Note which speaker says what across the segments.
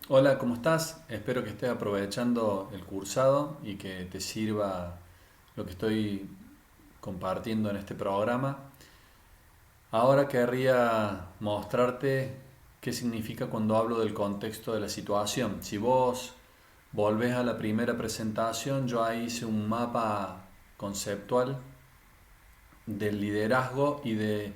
Speaker 1: Hola, ¿cómo estás? Espero que estés aprovechando el cursado y que te sirva lo que estoy compartiendo en este programa. Ahora querría mostrarte qué significa cuando hablo del contexto de la situación. Si vos volvés a la primera presentación, yo ahí hice un mapa conceptual del liderazgo y de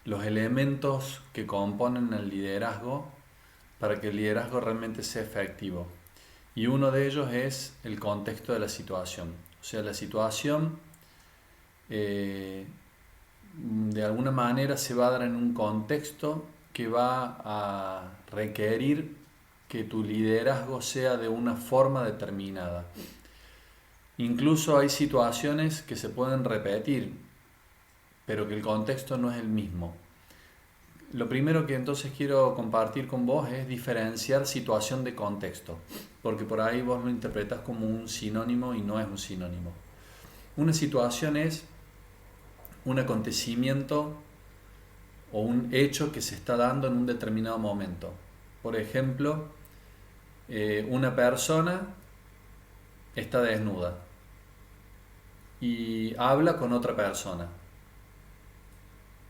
Speaker 1: los elementos que componen el liderazgo para que el liderazgo realmente sea efectivo. Y uno de ellos es el contexto de la situación. O sea, la situación eh, de alguna manera se va a dar en un contexto que va a requerir que tu liderazgo sea de una forma determinada. Incluso hay situaciones que se pueden repetir, pero que el contexto no es el mismo. Lo primero que entonces quiero compartir con vos es diferenciar situación de contexto, porque por ahí vos lo interpretas como un sinónimo y no es un sinónimo. Una situación es un acontecimiento o un hecho que se está dando en un determinado momento. Por ejemplo, una persona está desnuda y habla con otra persona.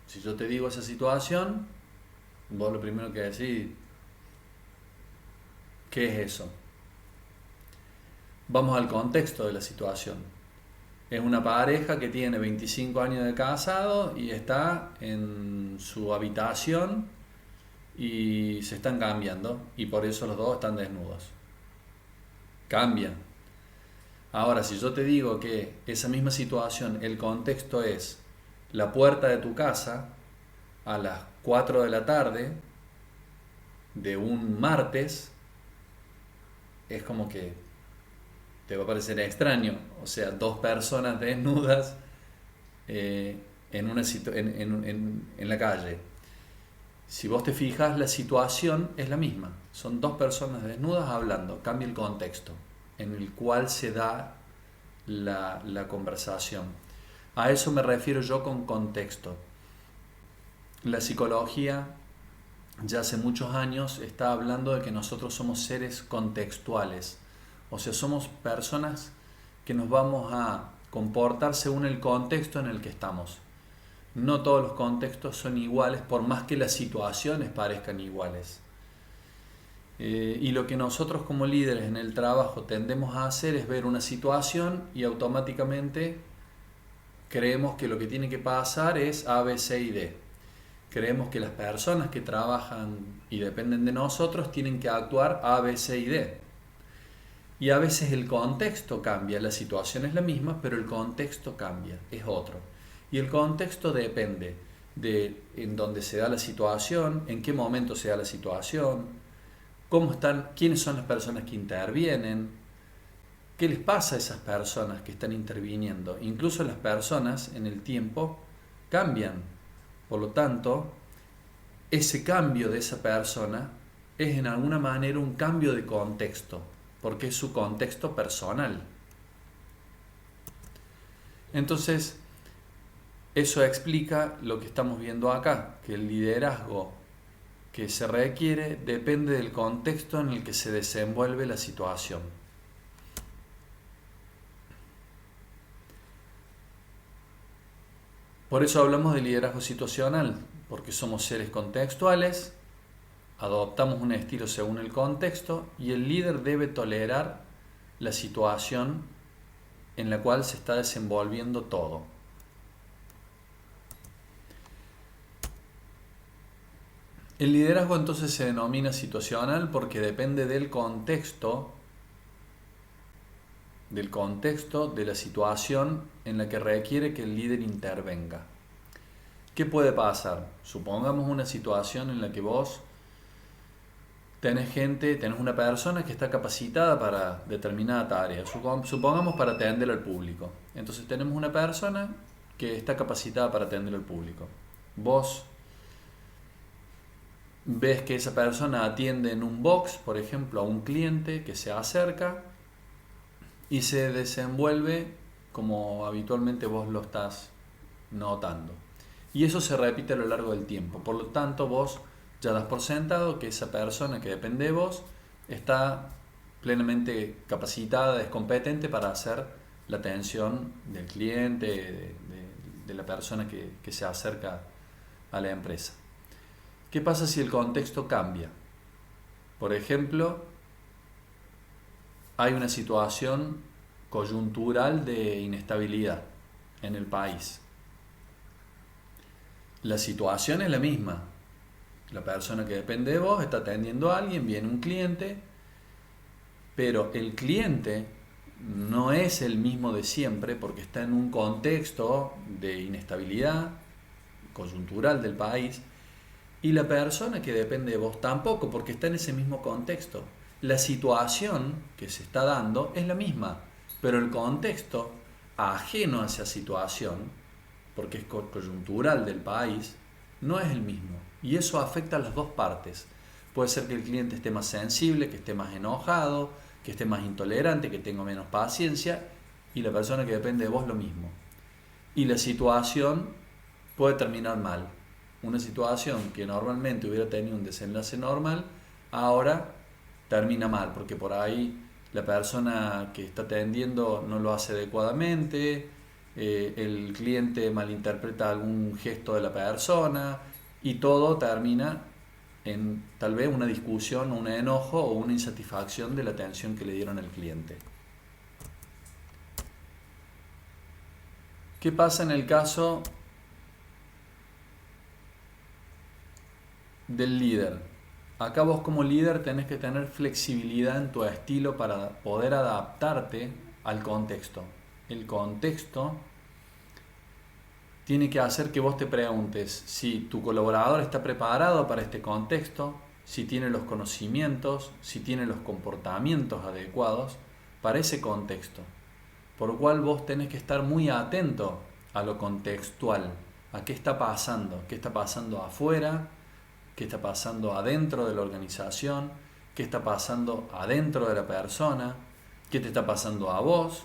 Speaker 1: Si yo te digo esa situación, vos lo primero que decís, ¿qué es eso? Vamos al contexto de la situación. Es una pareja que tiene 25 años de casado y está en su habitación y se están cambiando y por eso los dos están desnudos. Cambian. Ahora, si yo te digo que esa misma situación, el contexto es la puerta de tu casa a las 4 de la tarde de un martes, es como que te va a parecer extraño. O sea, dos personas desnudas eh, en la calle. Si vos te fijas, la situación es la misma. Son dos personas desnudas hablando. Cambia el contexto en el cual se da la conversación. A eso me refiero yo con contexto. La psicología ya hace muchos años está hablando de que nosotros somos seres contextuales. O sea, somos personas que nos vamos a comportar según el contexto en el que estamos. No todos los contextos son iguales, por más que las situaciones parezcan iguales. Y lo que nosotros como líderes en el trabajo tendemos a hacer es ver una situación y automáticamente creemos que lo que tiene que pasar es A, B, C y D. Creemos que las personas que trabajan y dependen de nosotros tienen que actuar A, B, C y D. Y a veces el contexto cambia, la situación es la misma, pero el contexto cambia, es otro. Y el contexto depende de en dónde se da la situación, en qué momento se da la situación, cómo están, quiénes son las personas que intervienen, qué les pasa a esas personas que están interviniendo. Incluso las personas en el tiempo cambian. Por lo tanto, ese cambio de esa persona es en alguna manera un cambio de contexto, porque es su contexto personal. Entonces, eso explica lo que estamos viendo acá, que el liderazgo que se requiere depende del contexto en el que se desenvuelve la situación. Por eso hablamos de liderazgo situacional, porque somos seres contextuales, adoptamos un estilo según el contexto y el líder debe tolerar la situación en la cual se está desenvolviendo todo. El liderazgo entonces se denomina situacional porque depende del contexto de la situación en la que requiere que el líder intervenga. ¿Qué puede pasar? Supongamos una situación en la que vos tenés una persona que está capacitada para determinada tarea, supongamos para atender al público. Entonces tenemos una persona que está capacitada para atender al público. Vos ves que esa persona atiende en un box, por ejemplo, a un cliente que se acerca y se desenvuelve como habitualmente vos lo estás notando. Y eso se repite a lo largo del tiempo. Por lo tanto, vos ya das por sentado que esa persona que depende de vos está plenamente capacitada, es competente para hacer la atención del cliente, de la persona que se acerca a la empresa. ¿Qué pasa si el contexto cambia? Por ejemplo, hay una situación coyuntural de inestabilidad en el país. La situación es la misma. La persona que depende de vos está atendiendo a alguien, viene un cliente, pero el cliente no es el mismo de siempre porque está en un contexto de inestabilidad coyuntural del país, y la persona que depende de vos tampoco porque está en ese mismo contexto. La situación que se está dando es la misma, pero el contexto ajeno a esa situación, porque es coyuntural del país, no es el mismo. Y eso afecta a las dos partes. Puede ser que el cliente esté más sensible, que esté más enojado, que esté más intolerante, que tenga menos paciencia, y la persona que depende de vos lo mismo. Y la situación puede terminar mal. Una situación que normalmente hubiera tenido un desenlace normal, ahora termina mal, porque por ahí la persona que está atendiendo no lo hace adecuadamente, el cliente malinterpreta algún gesto de la persona, y todo termina en tal vez una discusión, un enojo o una insatisfacción de la atención que le dieron al cliente. ¿Qué pasa en el caso del líder? Acá vos como líder tenés que tener flexibilidad en tu estilo para poder adaptarte al contexto. El contexto tiene que hacer que vos te preguntes si tu colaborador está preparado para este contexto, si tiene los conocimientos, si tiene los comportamientos adecuados para ese contexto. Por lo cual vos tenés que estar muy atento a lo contextual, a qué está pasando afuera, qué está pasando adentro de la organización, qué está pasando adentro de la persona, qué te está pasando a vos.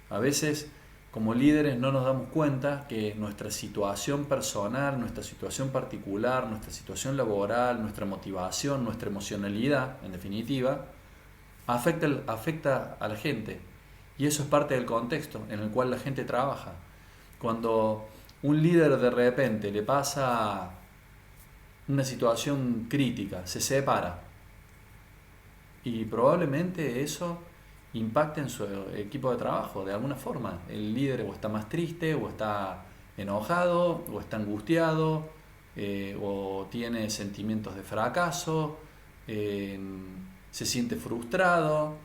Speaker 1: A veces, como líderes, no nos damos cuenta que nuestra situación personal, nuestra situación particular, nuestra situación laboral, nuestra motivación, nuestra emocionalidad, en definitiva, afecta a la gente. Y eso es parte del contexto en el cual la gente trabaja. Cuando un líder de repente le pasa una situación crítica, se separa, y probablemente eso impacte en su equipo de trabajo de alguna forma. El líder o está más triste, o está enojado, o está angustiado, o tiene sentimientos de fracaso, se siente frustrado,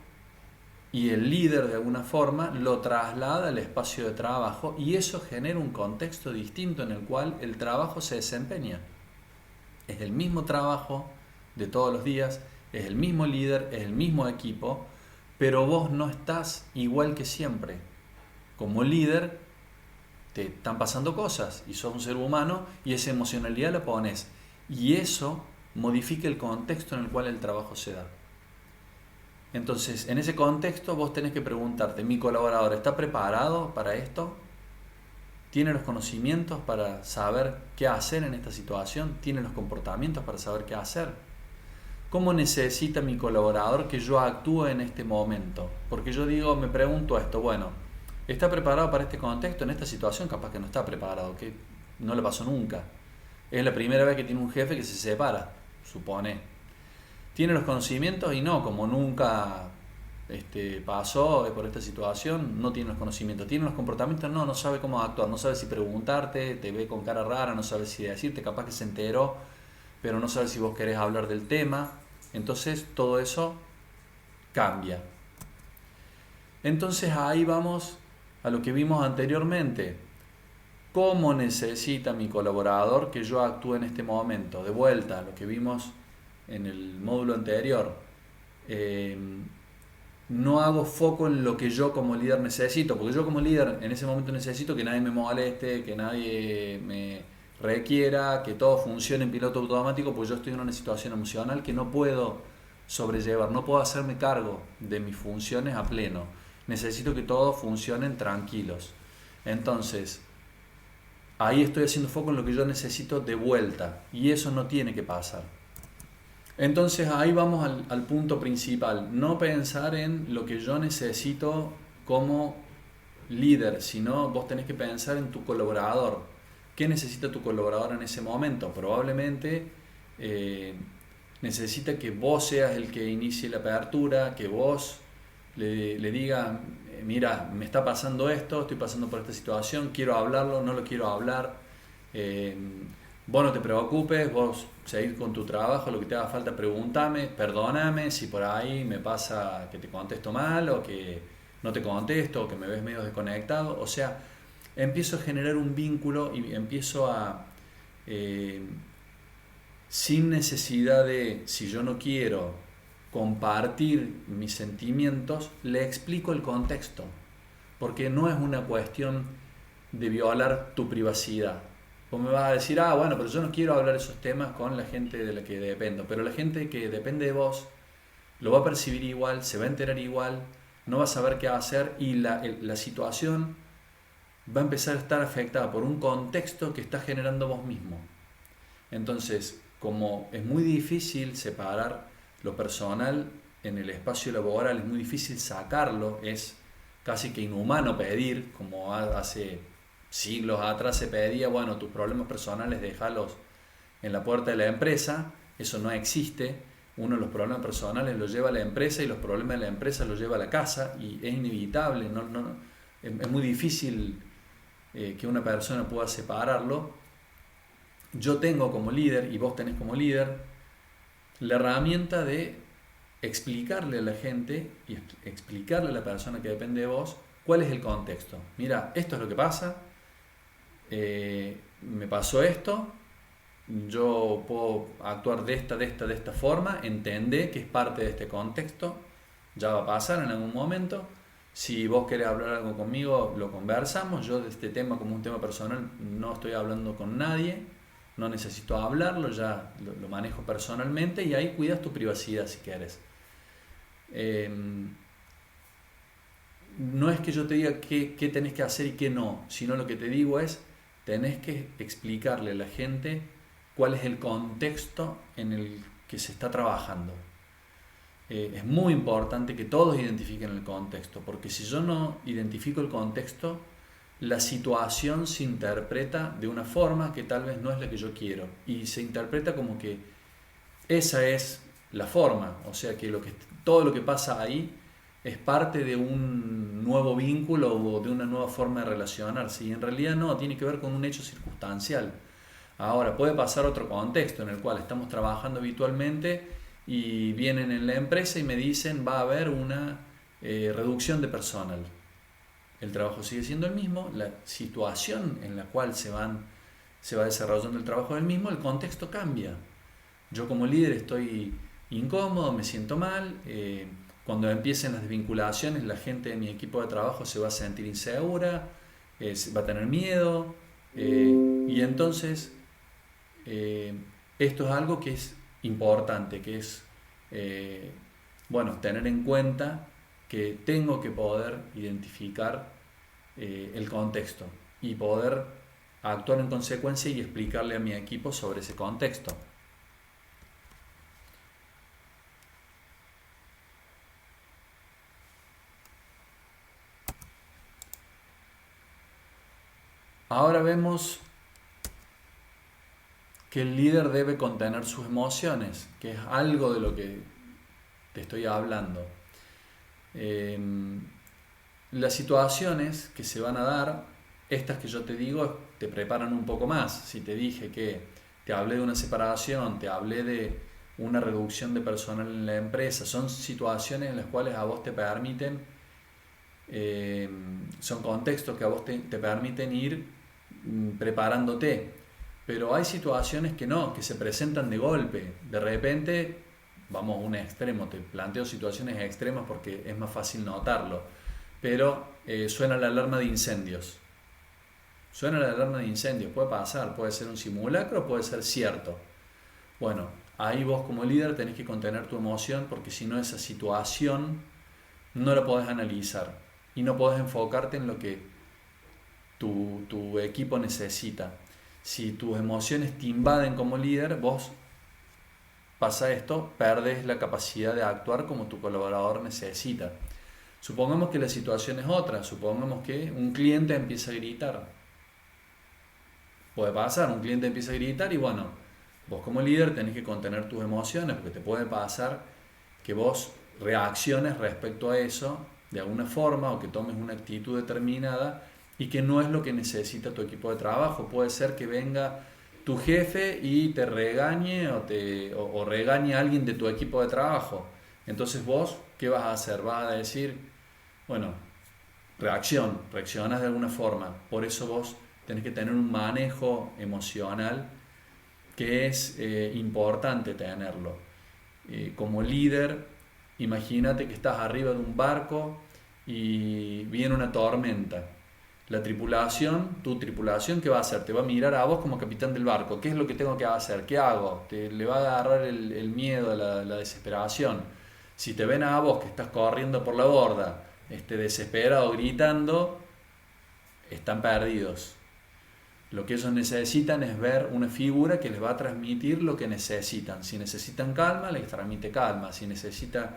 Speaker 1: y el líder de alguna forma lo traslada al espacio de trabajo, y eso genera un contexto distinto en el cual el trabajo se desempeña. Es el mismo trabajo de todos los días, es el mismo líder, es el mismo equipo, pero vos no estás igual que siempre. Como líder te están pasando cosas y sos un ser humano, y esa emocionalidad la pones, y eso modifica el contexto en el cual el trabajo se da. Entonces, en ese contexto vos tenés que preguntarte, ¿mi colaborador está preparado para esto? ¿Tiene los conocimientos para saber qué hacer en esta situación? ¿Tiene los comportamientos para saber qué hacer? ¿Cómo necesita mi colaborador que yo actúe en este momento? Porque yo me pregunto esto, bueno, ¿está preparado para este contexto? En esta situación capaz que no está preparado, que no le pasó nunca. Es la primera vez que tiene un jefe que se separa, supone. ¿Tiene los conocimientos? Y no, como nunca pasó por esta situación, no tiene los conocimientos. ¿Tiene los comportamientos? No sabe cómo actuar, no sabe si preguntarte, te ve con cara rara, no sabe si decirte, capaz que se enteró, pero no sabe si vos querés hablar del tema. Entonces todo eso cambia. Entonces ahí vamos a lo que vimos anteriormente. ¿Cómo necesita mi colaborador que yo actúe en este momento? De vuelta a lo que vimos en el módulo anterior. No hago foco en lo que yo como líder necesito, porque yo como líder en ese momento necesito que nadie me moleste, que nadie me requiera, que todo funcione en piloto automático, porque yo estoy en una situación emocional que no puedo sobrellevar, no puedo hacerme cargo de mis funciones a pleno. Necesito que todos funcionen tranquilos. Entonces, ahí estoy haciendo foco en lo que yo necesito de vuelta, y eso no tiene que pasar. Entonces ahí vamos al punto principal, no pensar en lo que yo necesito como líder, sino vos tenés que pensar en tu colaborador. ¿Qué necesita tu colaborador en ese momento? Probablemente eh, necesita que vos seas el que inicie la apertura, que vos le diga, mira, me está pasando esto, estoy pasando por esta situación, quiero hablarlo, no lo quiero hablar. Eh, Vos no te preocupes, vos seguís con tu trabajo, lo que te haga falta pregúntame, perdóname si por ahí me pasa que te contesto mal o que no te contesto o que me ves medio desconectado. O sea, empiezo a generar un vínculo y empiezo a, eh, sin necesidad de, si yo no quiero compartir mis sentimientos, le explico el contexto, porque no es una cuestión de violar tu privacidad. Vos me vas a decir, ah, bueno, pero yo no quiero hablar esos temas con la gente de la que dependo, pero la gente que depende de vos lo va a percibir igual, se va a enterar igual, no va a saber qué hacer y la situación va a empezar a estar afectada por un contexto que está generando vos mismo. Entonces, como es muy difícil separar lo personal en el espacio laboral, es muy difícil sacarlo, es casi que inhumano pedir, como hace siglos atrás se pedía, bueno, tus problemas personales déjalos en la puerta de la empresa, eso no existe. Uno los problemas personales los lleva a la empresa y los problemas de la empresa los lleva a la casa y es inevitable, es muy difícil que una persona pueda separarlo. Yo tengo como líder y vos tenés como líder la herramienta de explicarle a la gente y explicarle a la persona que depende de vos cuál es el contexto. Mira, esto es lo que pasa, me pasó esto, yo puedo actuar de esta forma, entendé que es parte de este contexto, ya va a pasar en algún momento. Si vos querés hablar algo conmigo, lo conversamos. Yo de este tema como un tema personal no estoy hablando con nadie, no necesito hablarlo, ya lo manejo personalmente y ahí cuidas tu privacidad si quieres. Eh, no es que yo te diga qué tenés que hacer y qué no, sino lo que te digo es, tenés que explicarle a la gente cuál es el contexto en el que se está trabajando. Es muy importante que todos identifiquen el contexto, porque si yo no identifico el contexto, la situación se interpreta de una forma que tal vez no es la que yo quiero, y se interpreta como que esa es la forma, o sea que, todo lo que pasa ahí es parte de un nuevo vínculo o de una nueva forma de relacionarse, y en realidad no, tiene que ver con un hecho circunstancial. Ahora, puede pasar otro contexto en el cual estamos trabajando habitualmente y vienen en la empresa y me dicen va a haber una reducción de personal. El trabajo sigue siendo el mismo, la situación en la cual se va desarrollando el trabajo es el mismo, el contexto cambia. Yo como líder estoy incómodo, me siento mal, cuando empiecen las desvinculaciones la gente de mi equipo de trabajo se va a sentir insegura, va a tener miedo, y entonces esto es algo que es importante, que es, bueno, tener en cuenta que tengo que poder identificar el contexto y poder actuar en consecuencia y explicarle a mi equipo sobre ese contexto. Ahora vemos que el líder debe contener sus emociones, que es algo de lo que te estoy hablando. Eh, las situaciones que se van a dar, estas que yo te digo, te preparan un poco más. Si te dije que te hablé de una separación, te hablé de una reducción de personal en la empresa, son situaciones en las cuales a vos te permiten, son contextos que a vos te permiten ir preparándote. Pero hay situaciones que no, que se presentan de golpe. De repente, vamos a un extremo, te planteo situaciones extremas porque es más fácil notarlo. Pero suena la alarma de incendios. Suena la alarma de incendios, puede pasar, puede ser un simulacro, puede ser cierto. Bueno, ahí vos como líder tenés que contener tu emoción porque si no esa situación no la podés analizar y no podés enfocarte en lo que tu equipo necesita. Si tus emociones te invaden como líder, vos pasa esto, perdes la capacidad de actuar como tu colaborador necesita. Supongamos que la situación es otra, supongamos que un cliente empieza a gritar. Puede pasar, un cliente empieza a gritar y bueno, vos como líder tenés que contener tus emociones porque te puede pasar que vos reacciones respecto a eso de alguna forma o que tomes una actitud determinada y que no es lo que necesita tu equipo de trabajo. Puede ser que venga tu jefe y te regañe o regañe a alguien de tu equipo de trabajo. Entonces vos, ¿qué vas a hacer? Vas a decir, bueno, reaccionas de alguna forma. Por eso vos tenés que tener un manejo emocional que es importante tenerlo. Como líder, imagínate que estás arriba de un barco y viene una tormenta. La tripulación, tu tripulación, ¿qué va a hacer? Te va a mirar a vos como capitán del barco. ¿Qué es lo que tengo que hacer? ¿Qué hago? Le va a agarrar el miedo, la desesperación. Si te ven a vos que estás corriendo por la borda, desesperado, gritando, están perdidos. Lo que ellos necesitan es ver una figura que les va a transmitir lo que necesitan. Si necesitan calma, les transmite calma. Si necesitan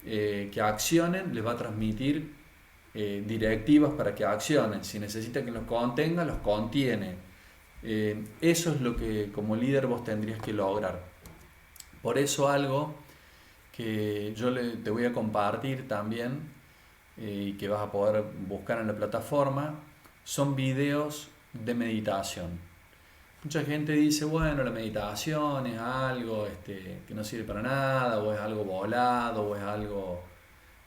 Speaker 1: que accionen, les va a transmitir directivas para que accionen. Si necesitan que los contenga, los contiene. Eso es lo que como líder vos tendrías que lograr. Por eso algo que te voy a compartir también y que vas a poder buscar en la plataforma son videos de meditación. Mucha gente dice, bueno, la meditación es algo que no sirve para nada, o es algo volado, o es algo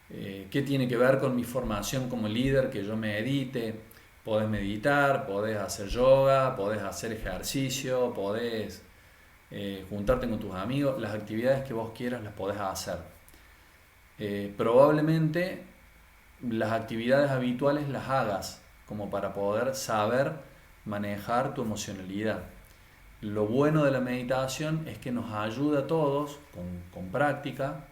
Speaker 1: que tiene que ver con mi formación como líder, que yo medite. Podés meditar, podés hacer yoga, podés hacer ejercicio, podés juntarte con tus amigos, las actividades que vos quieras las podés hacer. Probablemente las actividades habituales las hagas como para poder saber manejar tu emocionalidad. Lo bueno de la meditación es que nos ayuda a todos, con práctica,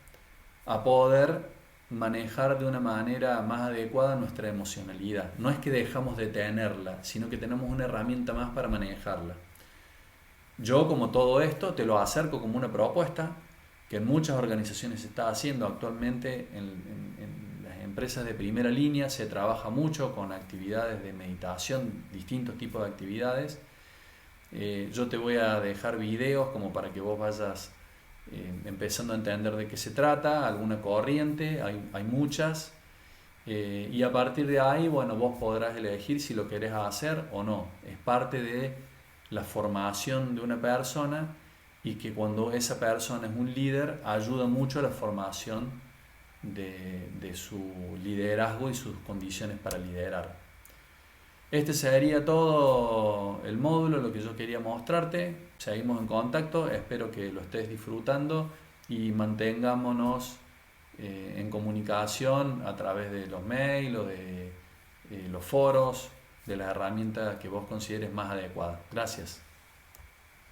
Speaker 1: a poder manejar de una manera más adecuada nuestra emocionalidad. No es que dejamos de tenerla, sino que tenemos una herramienta más para manejarla. Yo, como todo esto, te lo acerco como una propuesta que en muchas organizaciones se está haciendo actualmente. En las empresas de primera línea se trabaja mucho con actividades de meditación, distintos tipos de actividades. Yo te voy a dejar videos como para que vos vayas empezando a entender de qué se trata, alguna corriente, hay muchas, y a partir de ahí, bueno, vos podrás elegir si lo querés hacer o no. Es parte de la formación de una persona y que cuando esa persona es un líder ayuda mucho a la formación de su liderazgo y sus condiciones para liderar. Este sería todo el módulo, lo que yo quería mostrarte. Seguimos en contacto, espero que lo estés disfrutando y mantengámonos en comunicación a través de los mails o de los foros, de las herramientas que vos consideres más adecuadas. Gracias.